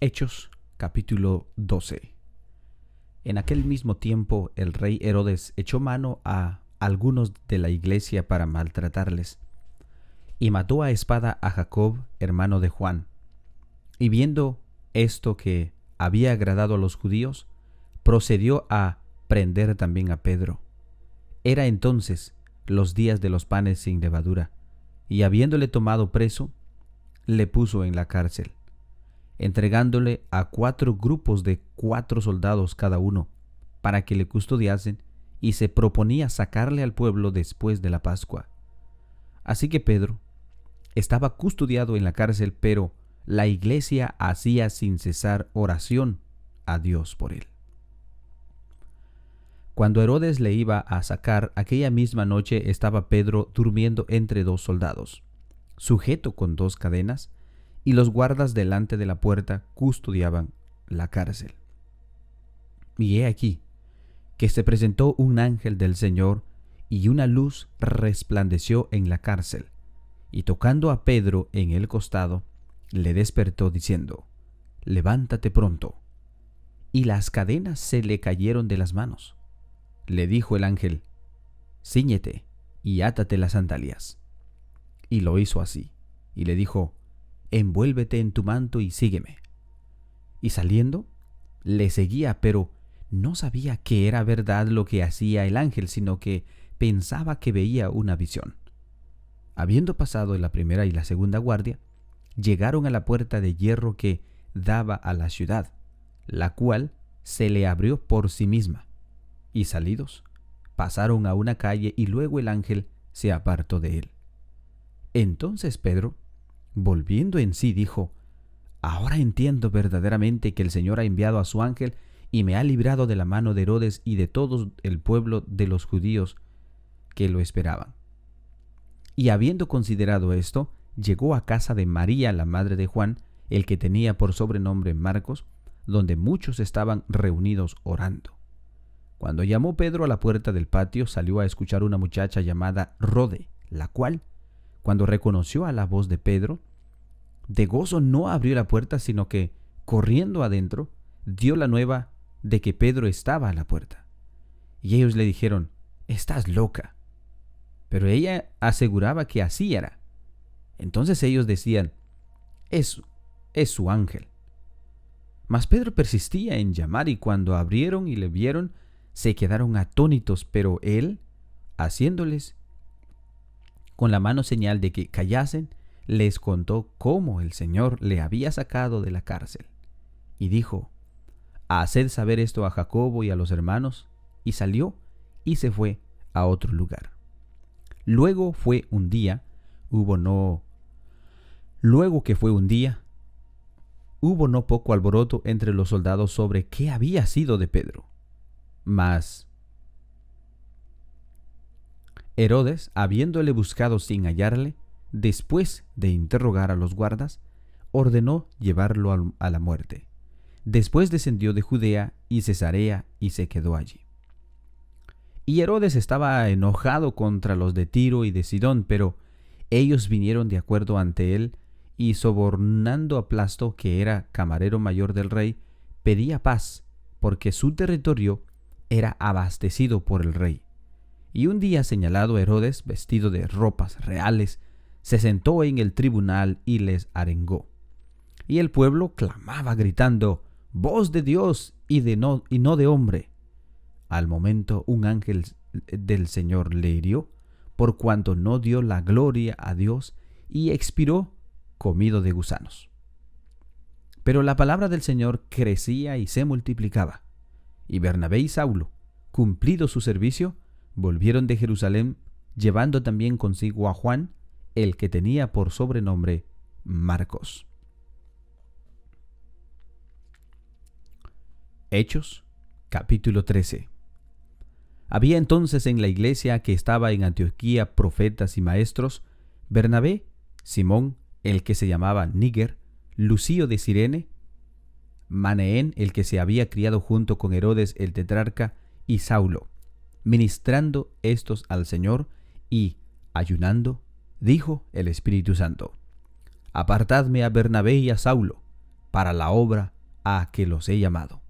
Hechos capítulo 12. En aquel mismo tiempo el rey Herodes echó mano a algunos de la iglesia para maltratarles, y mató a espada a Jacob, hermano de Juan. Y viendo esto que había agradado a los judíos, procedió a prender también a Pedro. Era entonces los días de los panes sin levadura, y habiéndole tomado preso, le puso en la cárcel, entregándole a 4 grupos de 4 soldados cada uno, para que le custodiasen, y se proponía sacarle al pueblo después de la Pascua. Así que Pedro estaba custodiado en la cárcel, pero la iglesia hacía sin cesar oración a Dios por él. Cuando Herodes le iba a sacar, aquella misma noche estaba Pedro durmiendo entre 2 soldados, sujeto con 2 cadenas, y los guardas delante de la puerta custodiaban la cárcel. Y he aquí que se presentó un ángel del Señor, y una luz resplandeció en la cárcel, y tocando a Pedro en el costado, le despertó diciendo: «Levántate pronto». Y las cadenas se le cayeron de las manos. Le dijo el ángel: «Cíñete y átate las sandalias». Y lo hizo así, y le dijo: «Envuélvete en tu manto y sígueme». Y saliendo, le seguía, pero no sabía que era verdad lo que hacía el ángel, sino que pensaba que veía una visión. Habiendo pasado la primera y la segunda guardia, llegaron a la puerta de hierro que daba a la ciudad, la cual se le abrió por sí misma. Y salidos, pasaron a una calle, y luego el ángel se apartó de él. Entonces Pedro, volviendo en sí, dijo: «Ahora entiendo verdaderamente que el Señor ha enviado a su ángel y me ha librado de la mano de Herodes y de todo el pueblo de los judíos que lo esperaban». Y habiendo considerado esto, llegó a casa de María, la madre de Juan, el que tenía por sobrenombre Marcos, donde muchos estaban reunidos orando. Cuando llamó Pedro a la puerta del patio, salió a escuchar una muchacha llamada Rode, la cual, cuando reconoció a la voz de Pedro, de gozo no abrió la puerta, sino que, corriendo adentro, dio la nueva de que Pedro estaba a la puerta. Y ellos le dijeron: «Estás loca». Pero ella aseguraba que así era. Entonces ellos decían: es su ángel». Mas Pedro persistía en llamar, y cuando abrieron y le vieron, se quedaron atónitos, pero él, haciéndoles con la mano señal de que callasen, les contó cómo el Señor le había sacado de la cárcel. Y dijo: «Haced saber esto a Jacobo y a los hermanos». Y salió y se fue a otro lugar. Luego que fue un día, hubo no poco alboroto entre los soldados sobre qué había sido de Pedro. Mas Herodes, habiéndole buscado sin hallarle, después de interrogar a los guardas, ordenó llevarlo a la muerte. Después descendió de Judea y Cesarea y se quedó allí. Y Herodes estaba enojado contra los de Tiro y de Sidón, pero ellos vinieron de acuerdo ante él, y sobornando a Blasto, que era camarero mayor del rey, pedía paz, porque su territorio era abastecido por el rey. Y un día señalado, Herodes, vestido de ropas reales, se sentó en el tribunal y les arengó. Y el pueblo clamaba gritando: «Voz de Dios y no de hombre». Al momento un ángel del Señor le hirió, por cuanto no dio la gloria a Dios, y expiró comido de gusanos. Pero la palabra del Señor crecía y se multiplicaba. Y Bernabé y Saulo, cumplido su servicio, volvieron de Jerusalén, llevando también consigo a Juan, el que tenía por sobrenombre Marcos. Hechos capítulo 13. Había entonces en la iglesia que estaba en Antioquía profetas y maestros: Bernabé, Simón, el que se llamaba Níger, Lucio de Cirene, Manaén, el que se había criado junto con Herodes el tetrarca, y Saulo. Ministrando estos al Señor y ayunando, dijo el Espíritu Santo: «Apartadme a Bernabé y a Saulo, para la obra a que los he llamado.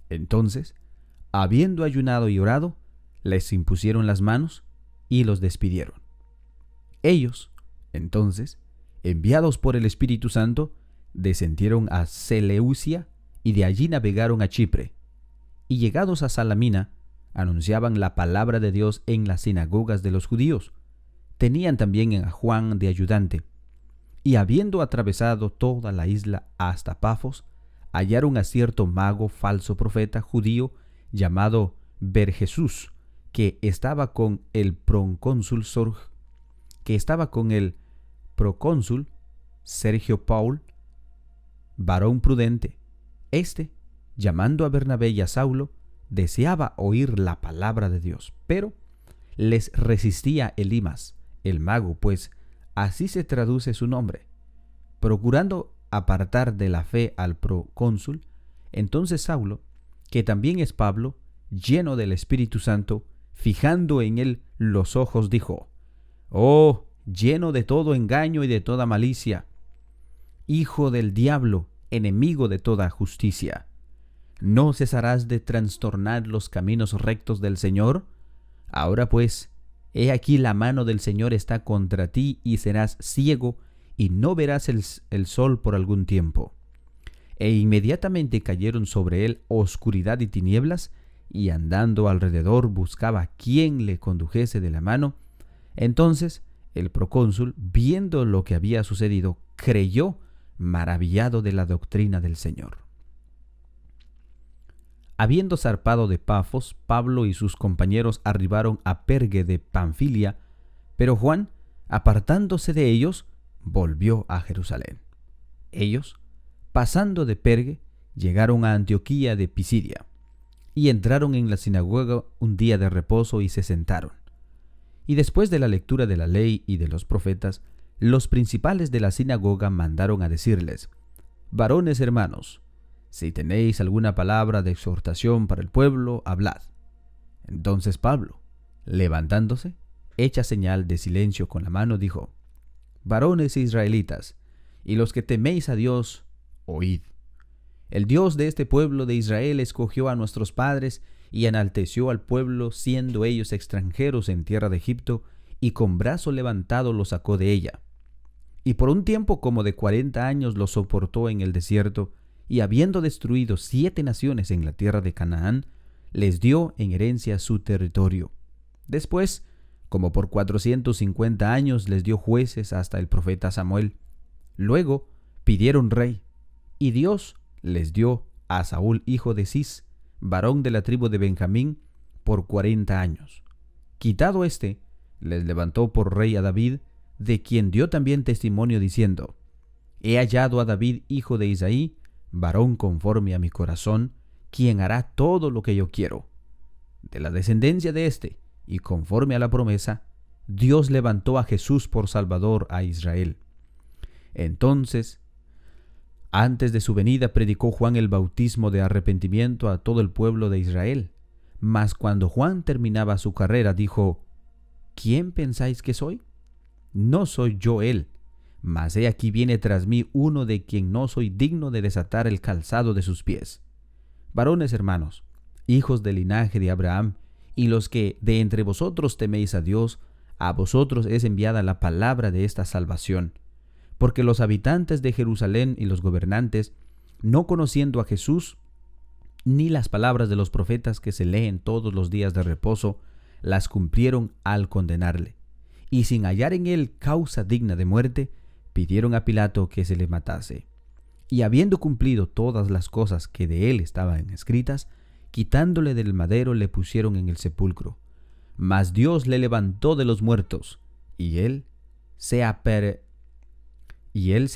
Entonces, habiendo ayunado y orado, les impusieron las manos y los despidieron. Ellos, entonces, enviados por el Espíritu Santo, descendieron a Seleucia y de allí navegaron a Chipre. Y llegados a Salamina, anunciaban la palabra de Dios en las sinagogas de los judíos. Tenían también a Juan de ayudante. Y habiendo atravesado toda la isla hasta Pafos, hallaron a cierto mago falso profeta judío llamado Bar-Jesús, que estaba con el procónsul Sergio Paul, varón prudente. Este, llamando a Bernabé y a Saulo, deseaba oír la palabra de Dios, pero les resistía Elimas, el mago, pues así se traduce su nombre. Procurando apartar de la fe al procónsul, entonces Saulo, que también es Pablo, lleno del Espíritu Santo, fijando en él los ojos, dijo: «Oh, lleno de todo engaño y de toda malicia, hijo del diablo, enemigo de toda justicia, ¿no cesarás de trastornar los caminos rectos del Señor? Ahora pues, he aquí la mano del Señor está contra ti, y serás ciego, y no verás el sol por algún tiempo». E inmediatamente cayeron sobre él oscuridad y tinieblas, y andando alrededor buscaba quién le condujese de la mano. Entonces el procónsul, viendo lo que había sucedido, creyó, maravillado de la doctrina del Señor. Habiendo zarpado de Pafos, Pablo y sus compañeros arribaron a Perge de Panfilia, pero Juan, apartándose de ellos, volvió a Jerusalén. Ellos, pasando de Perge, llegaron a Antioquía de Pisidia, y entraron en la sinagoga un día de reposo y se sentaron. Y después de la lectura de la ley y de los profetas, los principales de la sinagoga mandaron a decirles: «Varones hermanos, si tenéis alguna palabra de exhortación para el pueblo, hablad». Entonces Pablo, levantándose, hecha señal de silencio con la mano, dijo: «Varones israelitas, y los que teméis a Dios, oíd. El Dios de este pueblo de Israel escogió a nuestros padres y enalteció al pueblo, siendo ellos extranjeros en tierra de Egipto, y con brazo levantado los sacó de ella. Y por un tiempo como de 40 años los soportó en el desierto, y habiendo destruido 7 naciones en la tierra de Canaán, les dio en herencia su territorio. Después, como por 450 años, les dio jueces hasta el profeta Samuel. Luego pidieron rey, y Dios les dio a Saúl, hijo de Cis, varón de la tribu de Benjamín, por 40 años. Quitado éste, les levantó por rey a David, de quien dio también testimonio diciendo: «He hallado a David, hijo de Isaí, varón conforme a mi corazón, quien hará todo lo que yo quiero». De la descendencia de éste, y conforme a la promesa, Dios levantó a Jesús por Salvador a Israel. Entonces, antes de su venida, predicó Juan el bautismo de arrepentimiento a todo el pueblo de Israel. Mas cuando Juan terminaba su carrera, dijo: «¿Quién pensáis que soy? No soy yo él, mas he aquí viene tras mí uno de quien no soy digno de desatar el calzado de sus pies. Varones hermanos, hijos del linaje de Abraham, y los que de entre vosotros teméis a Dios, a vosotros es enviada la palabra de esta salvación. Porque los habitantes de Jerusalén y los gobernantes, no conociendo a Jesús, ni las palabras de los profetas que se leen todos los días de reposo, las cumplieron al condenarle. Y sin hallar en él causa digna de muerte, pidieron a Pilato que se le matase. Y habiendo cumplido todas las cosas que de él estaban escritas, quitándole del madero, le pusieron en el sepulcro. Mas Dios le levantó de los muertos, y él se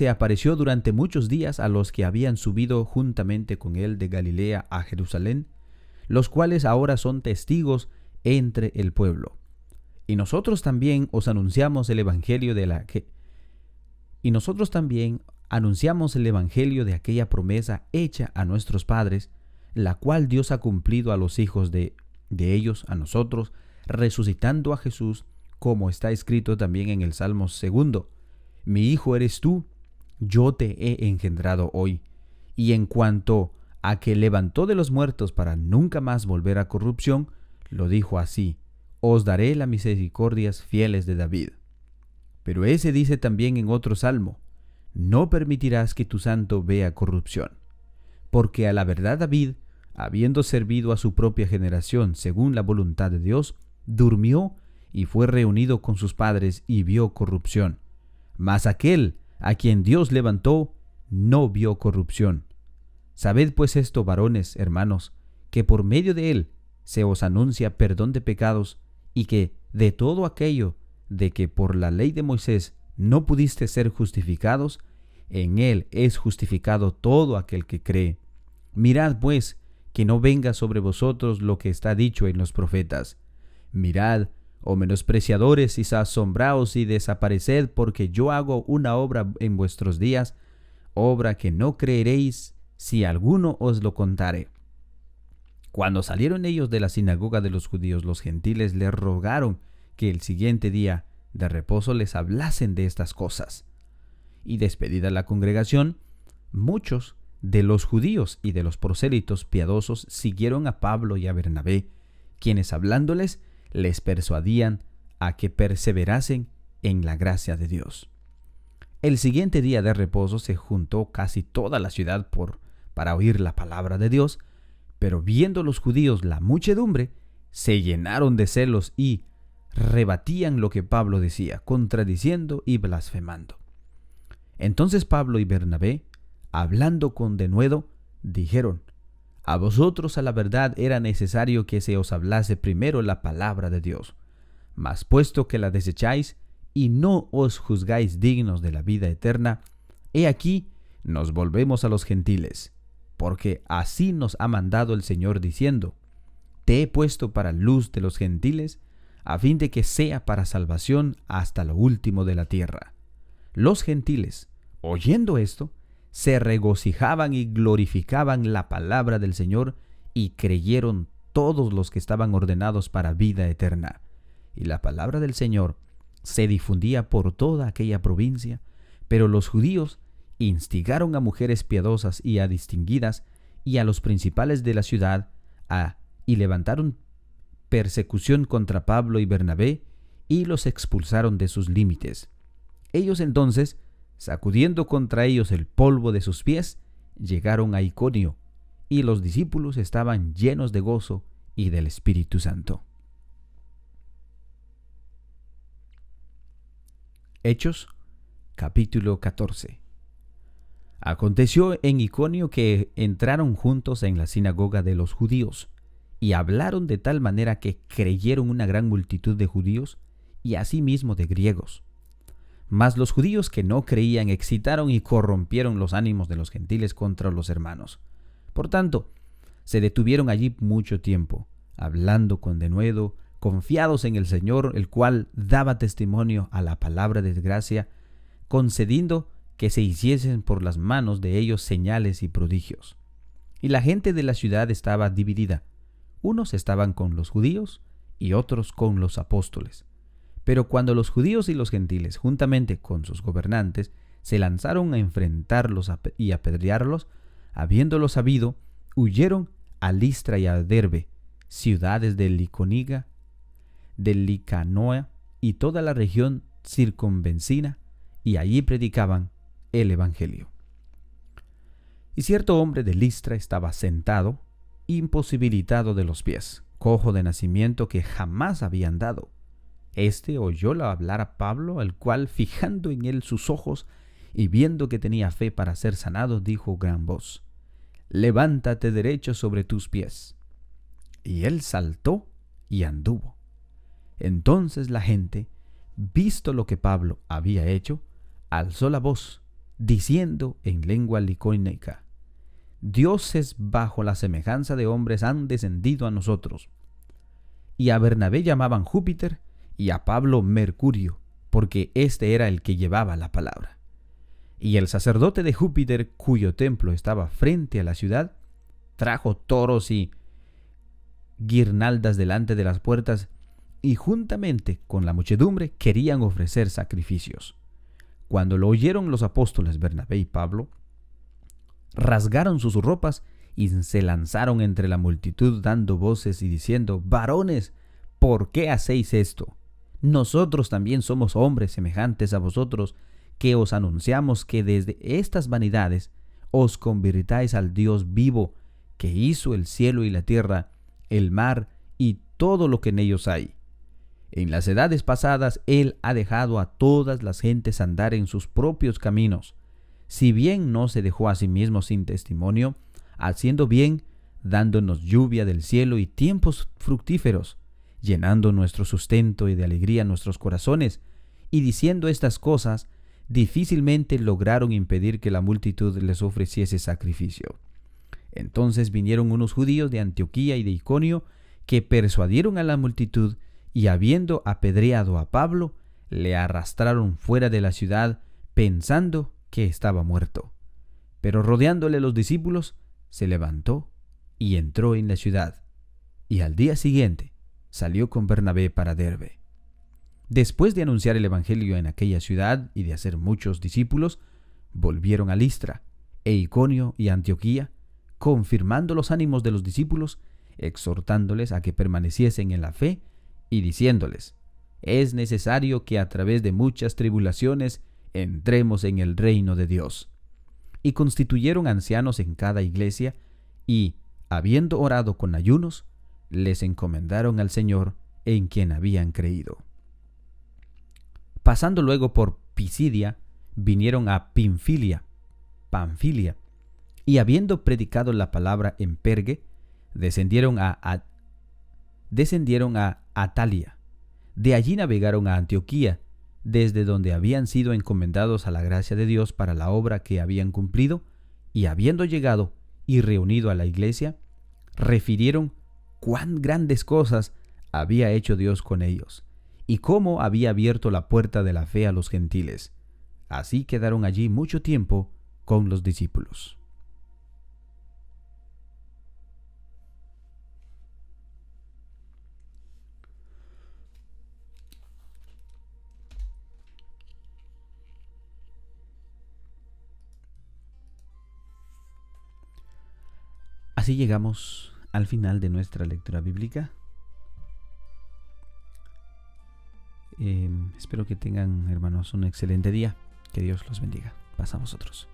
apareció durante muchos días a los que habían subido juntamente con él de Galilea a Jerusalén, los cuales ahora son testigos entre el pueblo. Y nosotros también anunciamos el evangelio de aquella promesa hecha a nuestros padres, la cual Dios ha cumplido a los hijos de ellos, a nosotros, resucitando a Jesús, como está escrito también en el Salmo 2: «Mi hijo eres tú, yo te he engendrado hoy. Y en cuanto a que levantó de los muertos para nunca más volver a corrupción, lo dijo así: os daré las misericordias fieles de David. Pero ese dice también en otro salmo: no permitirás que tu santo vea corrupción. Porque a la verdad David, habiendo servido a su propia generación según la voluntad de Dios, durmió y fue reunido con sus padres y vio corrupción. Mas aquel a quien Dios levantó no vio corrupción. Sabed pues esto, varones, hermanos, que por medio de él se os anuncia perdón de pecados, y que de todo aquello de que por la ley de Moisés no pudiste ser justificados, en él es justificado todo aquel que cree. Mirad pues que no venga sobre vosotros lo que está dicho en los profetas: mirad, oh menospreciadores, y asombraos y desapareced, porque yo hago una obra en vuestros días, obra que no creeréis si alguno os lo contare. Cuando salieron ellos de la sinagoga de los judíos, los gentiles les rogaron que el siguiente día de reposo les hablasen de estas cosas. Y despedida la congregación, muchos de los judíos y de los prosélitos piadosos siguieron a Pablo y a Bernabé, quienes hablándoles les persuadían a que perseverasen en la gracia de Dios. El siguiente día de reposo se juntó casi toda la ciudad para oír la palabra de Dios, pero viendo los judíos la muchedumbre, se llenaron de celos y rebatían lo que Pablo decía, contradiciendo y blasfemando. Entonces Pablo y Bernabé, hablando con denuedo, dijeron: a vosotros a la verdad era necesario que se os hablase primero la palabra de Dios, mas puesto que la desecháis y no os juzgáis dignos de la vida eterna, he aquí nos volvemos a los gentiles, porque así nos ha mandado el Señor diciendo: te he puesto para luz de los gentiles, a fin de que sea para salvación hasta lo último de la tierra. Los gentiles, oyendo esto, se regocijaban y glorificaban la palabra del Señor, y creyeron todos los que estaban ordenados para vida eterna. Y la palabra del Señor se difundía por toda aquella provincia, pero los judíos instigaron a mujeres piadosas y a distinguidas y a los principales de la ciudad y levantaron persecución contra Pablo y Bernabé y los expulsaron de sus límites. Ellos entonces, sacudiendo contra ellos el polvo de sus pies, llegaron a Iconio, y los discípulos estaban llenos de gozo y del Espíritu Santo. Hechos, capítulo 14. Aconteció en Iconio que entraron juntos en la sinagoga de los judíos, y hablaron de tal manera que creyeron una gran multitud de judíos y asimismo de griegos. Mas los judíos que no creían excitaron y corrompieron los ánimos de los gentiles contra los hermanos. Por tanto, se detuvieron allí mucho tiempo, hablando con denuedo, confiados en el Señor, el cual daba testimonio a la palabra de gracia, concediendo que se hiciesen por las manos de ellos señales y prodigios. Y la gente de la ciudad estaba dividida. Unos estaban con los judíos y otros con los apóstoles. Pero cuando los judíos y los gentiles, juntamente con sus gobernantes, se lanzaron a enfrentarlos y apedrearlos, habiéndolo sabido, huyeron a Listra y a Derbe, ciudades de Liconiga, de Licanoa y toda la región circunvencina, y allí predicaban el evangelio. Y cierto hombre de Listra estaba sentado, imposibilitado de los pies, cojo de nacimiento, que jamás había andado. Este oyólo hablar a Pablo, el cual, fijando en él sus ojos y viendo que tenía fe para ser sanado, dijo gran voz: levántate derecho sobre tus pies. Y él saltó y anduvo. Entonces la gente, visto lo que Pablo había hecho, alzó la voz, diciendo en lengua licónica: dioses bajo la semejanza de hombres han descendido a nosotros. Y a Bernabé llamaban Júpiter y a Pablo Mercurio, porque este era el que llevaba la palabra. Y el sacerdote de Júpiter, cuyo templo estaba frente a la ciudad, trajo toros y guirnaldas delante de las puertas, y juntamente con la muchedumbre querían ofrecer sacrificios. Cuando lo oyeron los apóstoles Bernabé y Pablo, rasgaron sus ropas y se lanzaron entre la multitud dando voces y diciendo: «Varones, ¿por qué hacéis esto? Nosotros también somos hombres semejantes a vosotros, que os anunciamos que desde estas vanidades os convirtáis al Dios vivo, que hizo el cielo y la tierra, el mar y todo lo que en ellos hay. En las edades pasadas Él ha dejado a todas las gentes andar en sus propios caminos. Si bien no se dejó a sí mismo sin testimonio, haciendo bien, dándonos lluvia del cielo y tiempos fructíferos, llenando nuestro sustento y de alegría nuestros corazones, y diciendo estas cosas, difícilmente lograron impedir que la multitud les ofreciese sacrificio. Entonces vinieron unos judíos de Antioquía y de Iconio, que persuadieron a la multitud, y habiendo apedreado a Pablo, le arrastraron fuera de la ciudad, pensando que estaba muerto. Pero rodeándole los discípulos, se levantó y entró en la ciudad, y al día siguiente salió con Bernabé para Derbe. Después de anunciar el evangelio en aquella ciudad y de hacer muchos discípulos, volvieron a Listra, e Iconio y Antioquía, confirmando los ánimos de los discípulos, exhortándoles a que permaneciesen en la fe y diciéndoles: «Es necesario que a través de muchas tribulaciones entremos en el reino de Dios». Y constituyeron ancianos en cada iglesia y, habiendo orado con ayunos, les encomendaron al Señor en quien habían creído. Pasando luego por Pisidia, vinieron a Panfilia, y habiendo predicado la palabra en Pergue, descendieron a Atalia. De allí navegaron a Antioquía, desde donde habían sido encomendados a la gracia de Dios para la obra que habían cumplido, y habiendo llegado y reunido a la iglesia, refirieron cuán grandes cosas había hecho Dios con ellos, y cómo había abierto la puerta de la fe a los gentiles. Así quedaron allí mucho tiempo con los discípulos. Así llegamos al final de nuestra lectura bíblica. Espero que tengan, hermanos, un excelente día. Que Dios los bendiga. Paz a vosotros.